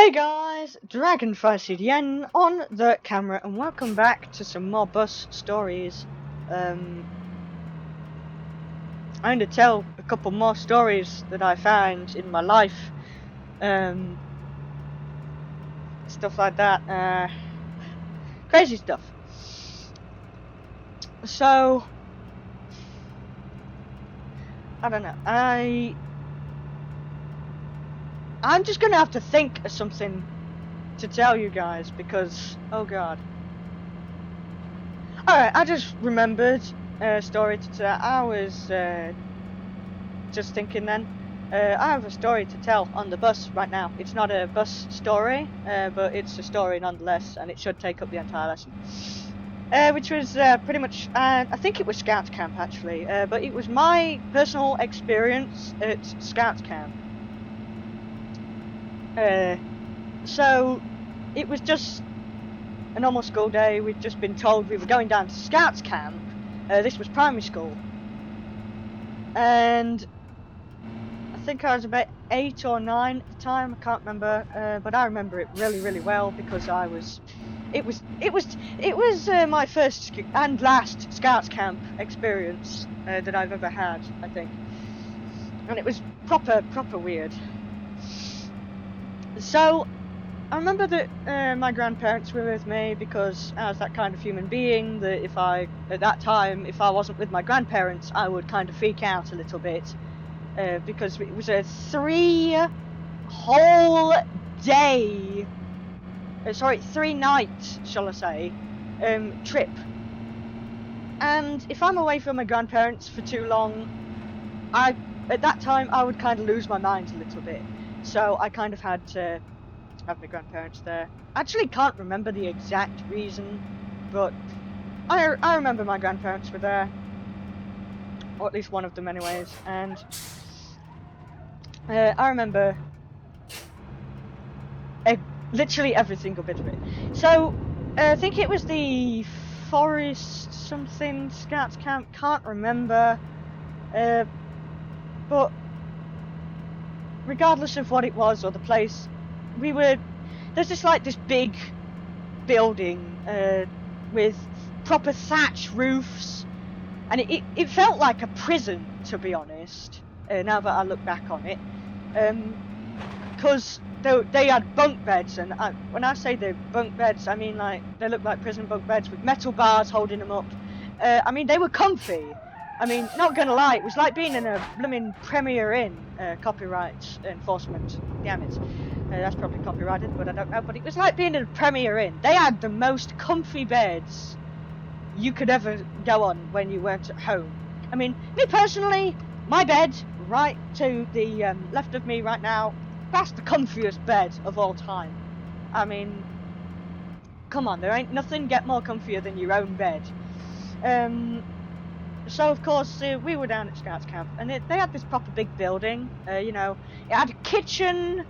Hey guys, Dragonfly on the camera, and welcome back to some more bus stories. I'm going to tell a couple more stories that I found in my life, stuff like that, crazy stuff. So, I don't know, I'm just going to have to think of something to tell you guys, because, oh god. Alright, I just remembered a story to tell. I was just thinking then, I have a story to tell on the bus right now. It's not a bus story, but it's a story nonetheless, and it should take up the entire lesson. Which was pretty much, I think it was Scouts Camp actually, but it was my personal experience at Scouts Camp. So, it was just a normal school day. We'd just been told we were going down to Scouts Camp. This was primary school. And I think I was about 8 or 9 at the time, I can't remember, but I remember it really well because it was my first and last Scouts Camp experience that I've ever had, I think. And it was proper weird. So, I remember that my grandparents were with me because I was that kind of human being that at that time, if I wasn't with my grandparents, I would kind of freak out a little bit. Because it was a 3 night, shall I say, trip. And if I'm away from my grandparents for too long, at that time I would kind of lose my mind a little bit. So I kind of had to have my grandparents there. I actually can't remember the exact reason, but I remember my grandparents were there, or at least one of them anyways, and I remember literally every single bit of it. So I think it was the Forest something Scouts Camp, can't remember, but regardless of what it was or the place, there's this big building with proper thatch roofs, and it felt like a prison, to be honest, now that I look back on it, because they had bunk beds, and when I say they're bunk beds, I mean like they look like prison bunk beds with metal bars holding them up. I mean, they were comfy. I mean, not gonna lie, it was like being in a blooming Premier Inn. Copyright enforcement, damn it. That's probably copyrighted, but I don't know. But it was like being in a Premier Inn. They had the most comfy beds you could ever go on when you weren't at home. I mean, me personally, my bed right to the left of me right now, that's the comfiest bed of all time. I mean, come on, there ain't nothing get more comfier than your own bed. So of course we were down at Scouts Camp, and they had this proper big building. You know, it had a kitchen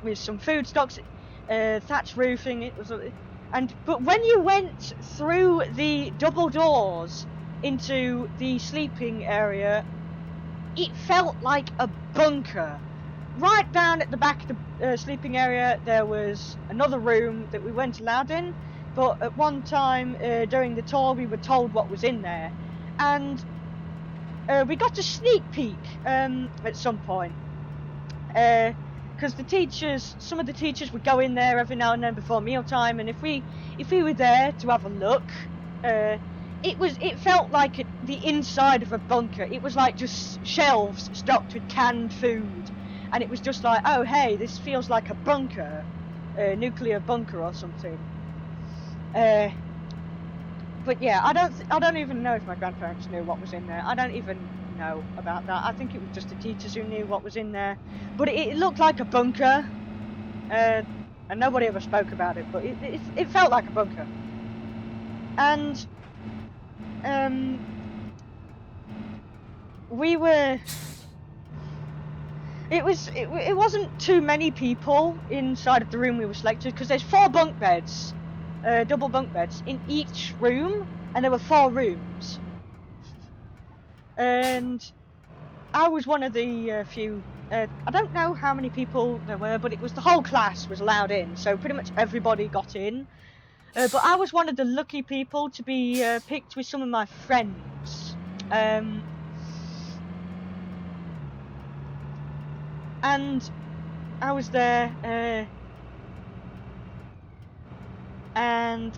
with some food stocks, thatch roofing. It was, but when you went through the double doors into the sleeping area, it felt like a bunker. Right down at the back of the sleeping area, there was another room that we weren't allowed in. But at one time during the tour, we were told what was in there, and we got a sneak peek at some point, because some of the teachers would go in there every now and then before mealtime, and if we were there to have a look, it felt like the inside of a bunker. It was like just shelves stocked with canned food, and it was just like, oh hey, this feels like a bunker, a nuclear bunker or something. But yeah, I don't even know if my grandparents knew what was in there. I don't even know about that. I think it was just the teachers who knew what was in there. But it looked like a bunker, and nobody ever spoke about it. But it felt like a bunker. And we were. It wasn't too many people inside of the room we were selected, because there's 4 bunk beds. Double bunk beds in each room, and there were 4 rooms. And I was one of the few I don't know how many people there were, but it was the whole class was allowed in, so pretty much everybody got in. But I was one of the lucky people to be picked with some of my friends. And I was there, and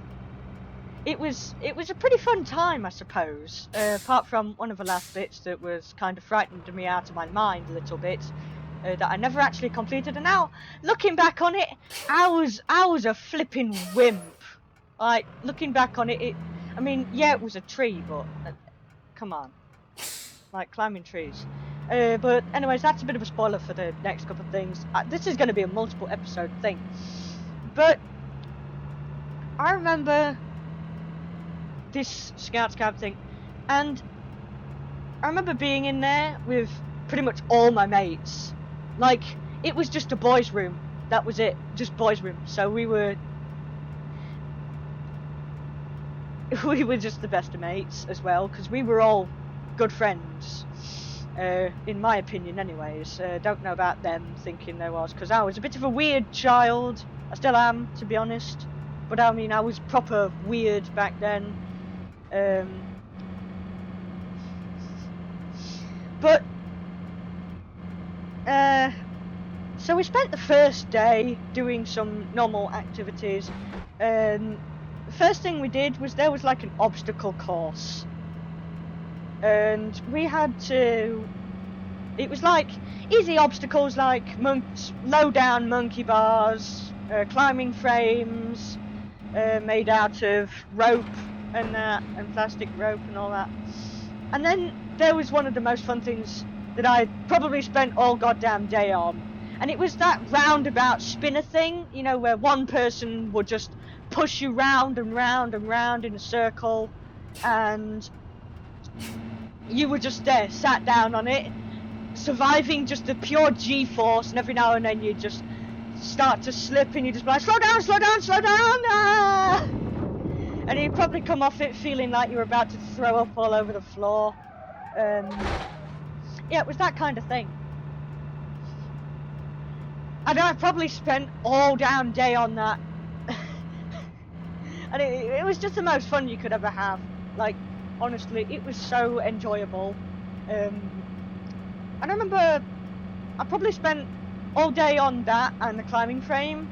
it was a pretty fun time, I suppose. Apart from one of the last bits that was kind of frightened me out of my mind a little bit, that I never actually completed. And now, looking back on it, I was a flipping wimp. Like, looking back on it, I mean, yeah, it was a tree, but come on, like climbing trees. But anyways, that's a bit of a spoiler for the next couple of things. This is going to be a multiple episode thing. But I remember this Scout Camp thing, and I remember being in there with pretty much all my mates. Like, it was just a boys' room. That was it, just boys' room. So we were just the best of mates as well, because we were all good friends. In my opinion, anyways. Don't know about them thinking there was, because I was a bit of a weird child. I still am, to be honest. But I mean, I was proper weird back then. But so we spent the first day doing some normal activities. The first thing we did was there was like an obstacle course, and we had to. It was like easy obstacles like low down monkey bars, climbing frames made out of rope and that, and plastic rope and all that. And then there was one of the most fun things that I probably spent all goddamn day on, and it was that roundabout spinner thing, you know, where one person would just push you round and round and round in a circle, and you were just there, sat down on it, surviving just the pure G-force, and every now and then you just start to slip and you just be like, slow down, slow down, slow down, ah! And you'd probably come off it feeling like you were about to throw up all over the floor. Yeah, it was that kind of thing. And I probably spent all damn day on that. And it was just the most fun you could ever have. Like, honestly, it was so enjoyable. And I remember I probably spent all day on that and the climbing frame.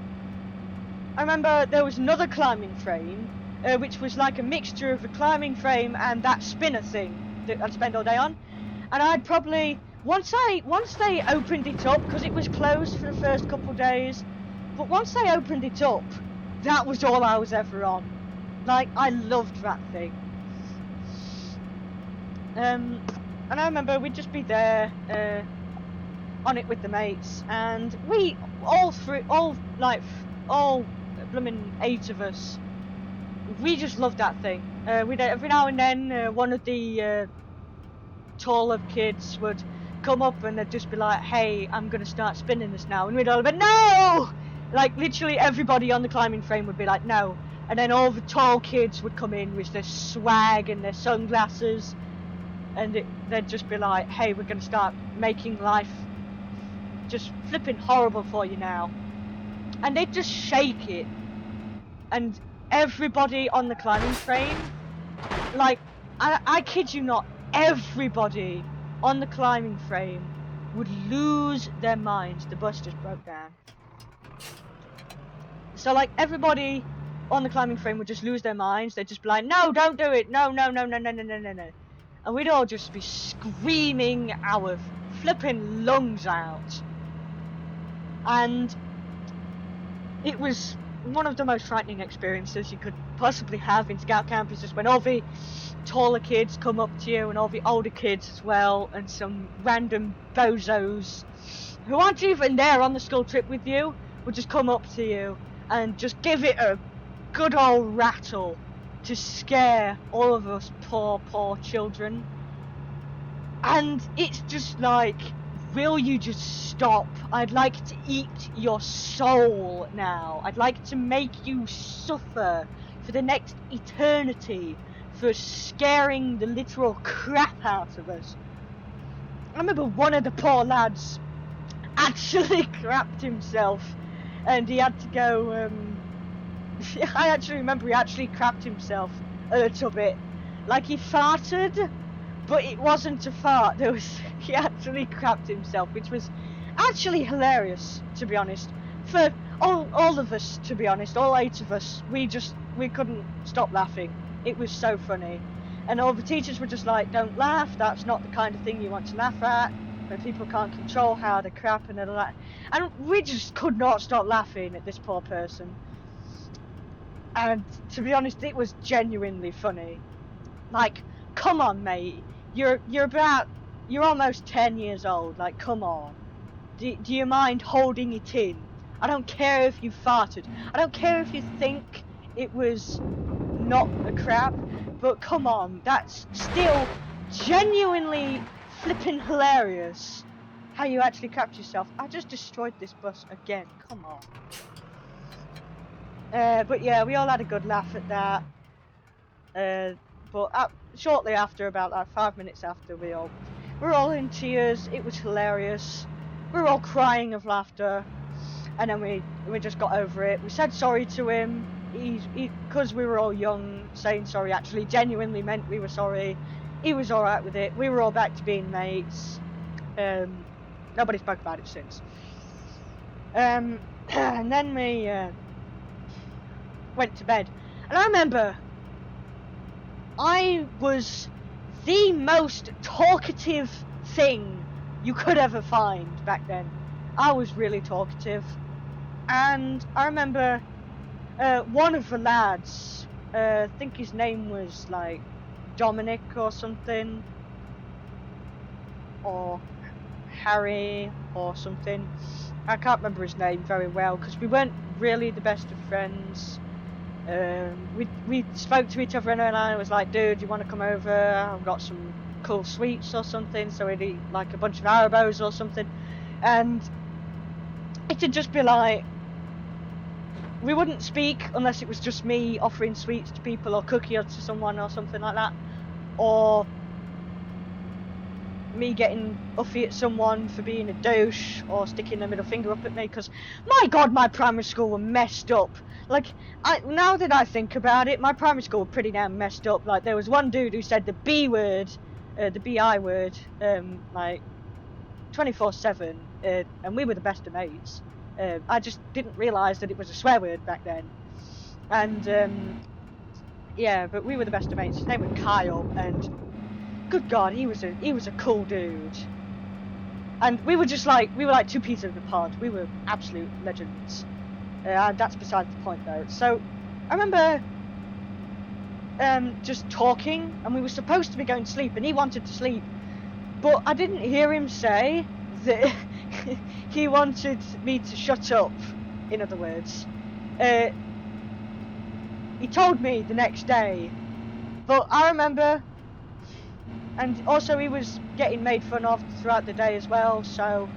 I remember there was another climbing frame, which was like a mixture of a climbing frame and that spinner thing that I'd spend all day on. And I'd probably, once they opened it up, because it was closed for the first couple of days, but once they opened it up, that was all I was ever on. Like, I loved that thing. And I remember we'd just be there, on it with the mates, and we, all blooming 8 of us, we just loved that thing. We'd every now and then, one of the taller kids would come up and they'd just be like, hey, I'm gonna start spinning this now, and we'd all be, no! Like, literally everybody on the climbing frame would be like, no. And then all the tall kids would come in with their swag and their sunglasses, and they'd just be like, hey, we're gonna start making life just flipping horrible for you now. And they'd just shake it, and everybody on the climbing frame, like, I kid you not, everybody on the climbing frame would lose their minds. The bus just broke down. So, like, everybody on the climbing frame would just lose their minds. They'd just be like, no, don't do it, no, no, no, no, no, no, no, no, no. And we'd all just be screaming our flipping lungs out. And it was one of the most frightening experiences you could possibly have in Scout Camp, is just when all the taller kids come up to you, and all the older kids as well, and some random bozos who aren't even there on the school trip with you would just come up to you and just give it a good old rattle to scare all of us poor children. And it's just like, will you just stop? I'd like to eat your soul now. I'd like to make you suffer for the next eternity for scaring the literal crap out of us. I remember one of the poor lads, actually crapped himself, and he had to go. I actually remember he actually crapped himself a little bit, like he farted, but it wasn't a fart. He actually crapped himself, which was actually hilarious, to be honest. For all of us, to be honest, all 8 of us, we couldn't stop laughing. It was so funny, and all the teachers were just like, "Don't laugh. That's not the kind of thing you want to laugh at. When people can't control how they crap and all that." And we just could not stop laughing at this poor person. And to be honest, it was genuinely funny. Like, come on, mate. You're almost 10 years old. Like, come on. Do you mind holding it in? I don't care if you farted. I don't care if you think it was not a crap. But come on, that's still genuinely flipping hilarious. How you actually crapped yourself. I just destroyed this bus again. Come on. But yeah, we all had a good laugh at that. But shortly after, about like 5 minutes after, we were all in tears. It was hilarious. We were all crying of laughter, and then we just got over it. We said sorry to him. Because we were all young, saying sorry actually genuinely meant we were sorry. He was all right with it. We were all back to being mates. Nobody spoke about it since. And then we went to bed, and I remember I was the most talkative thing you could ever find back then. I was really talkative, and I remember one of the lads, I think his name was like Dominic or something, or Harry or something. I can't remember his name very well because we weren't really the best of friends. We spoke to each other and I was like, dude, you want to come over? I've got some cool sweets or something. So we'd eat like a bunch of Haribos or something. And it'd just be like, we wouldn't speak unless it was just me offering sweets to people or cookies to someone or something like that. Or me getting uffy at someone for being a douche or sticking their middle finger up at me, because my god, my primary school were messed up. Like, now that I think about it, my primary school were pretty damn messed up. Like, there was one dude who said the B word, the BI word, like 24/7, and we were the best of mates. I just didn't realise that it was a swear word back then. And yeah, but we were the best of mates. His name was Kyle, and good god, he was a cool dude. And we were like 2 peas in the pod. We were absolute legends. And that's beside the point though. So I remember just talking, and we were supposed to be going to sleep, and he wanted to sleep, but I didn't hear him say that he wanted me to shut up, in other words. He told me the next day, but I remember. And also he was getting made fun of throughout the day as well, so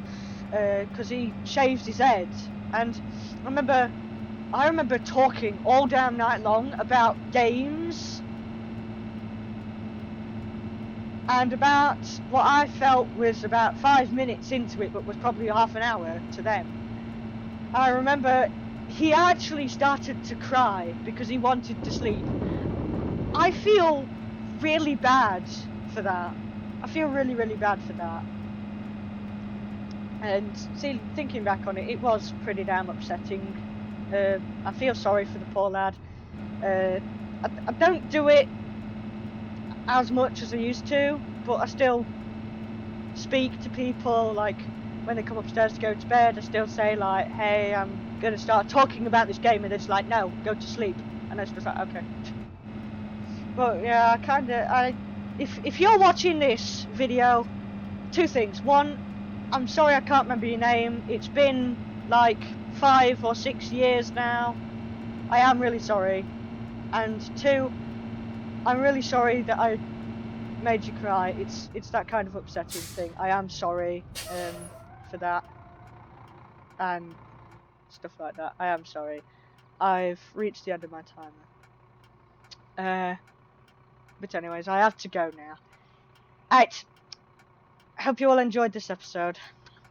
because he shaves his head. And I remember talking all damn night long about games and about what I felt was about 5 minutes into it, but was probably half an hour to them. I remember he actually started to cry because he wanted to sleep. I feel really bad for that. I feel really, really bad for that. And thinking back on it, it was pretty damn upsetting. I feel sorry for the poor lad. I don't do it as much as I used to, but I still speak to people, like when they come upstairs to go to bed. I still say like, hey, I'm gonna start talking about this game, and it's like, no, go to sleep. And it's just like, okay. But yeah, if you're watching this video, 2 things. One, I'm sorry I can't remember your name. It's been like 5 or 6 years now. I am really sorry. And 2, I'm really sorry that I made you cry. It's that kind of upsetting thing. I am sorry for that and stuff like that. I am sorry. I've reached the end of my timer. But anyways, I have to go now. Right. Hope you all enjoyed this episode.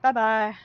Bye bye.